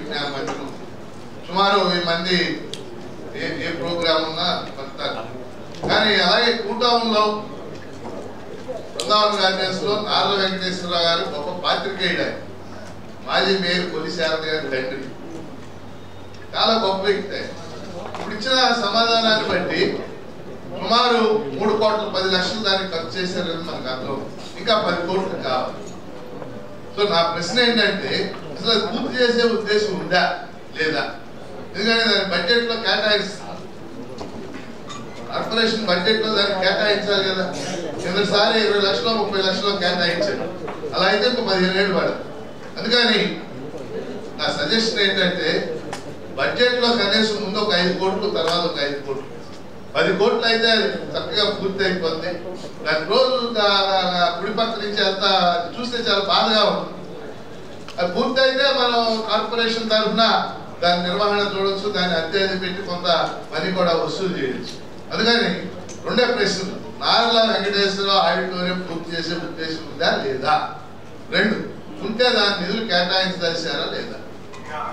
విజ్ఞాన మందిరం సుమారు 1000 మంది ఏ ప్రోగ్రామ్ ఉన్నా వస్తారు. కానీ అలాగే కూటమిలో బృందావన్ గార్డెన్స్ లో నార్ల వెంకటేశ్వరరావు గారు గొప్ప పాత్రికేయుడు, మాజీ మేయర్ కొల్లి శారద గారి తండ్రి, చాలా గొప్ప వ్యక్తి. ఇప్పుడు ఇచ్చిన సమాధానాన్ని బట్టి సుమారు 3,10,00,000 దానికి ఖర్చు చేశారని మనకు అర్థం. ఇంకా 10 కోట్లు కావాలి. సో నా ప్రశ్న ఏంటంటే అసలు అది పూర్తి చేసే ఉద్దేశం ఉందా లేదా? ఎందుకంటే దాని బడ్జెట్ లో కేటాయిస్తారు, కార్పొరేషన్ బడ్జెట్ లో దాన్ని కేటాయించాలి కదా. కిందసారి 20 లక్షలు 30 లక్షలు కేటాయించారు, అలా అయితే ఇంకో 15 ఏళ్ళు పడదు. అందుకని నా సజెషన్ ఏంటంటే బడ్జెట్ లో కనీసం ముందు ఒక 5 కోట్లు, తర్వాత ఒక 5 కోట్లు, 10 కోట్లు అయితే అది చక్కగా పూర్తి అయిపోతుంది. దాని రోజు గుడి పక్క నుంచి అంతా చూస్తే చాలా బాధగా ఉంటుంది. అది పూర్తి అయితే మనం కార్పొరేషన్ తరఫున దాని నిర్వహణ చూడవచ్చు, దాన్ని అద్దె పెట్టి కొంత మనీ కూడా వసూలు చేయొచ్చు. అందుకని 2 ప్రశ్నలు, నార్ల వెంకటేశ్వరరావు ఆడిటోరియం పూర్తి చేసే ఉద్దేశం ఉందా లేదా? 2 ఉంటే దాని నిధులు కేటాయించదలిచారా లేదా?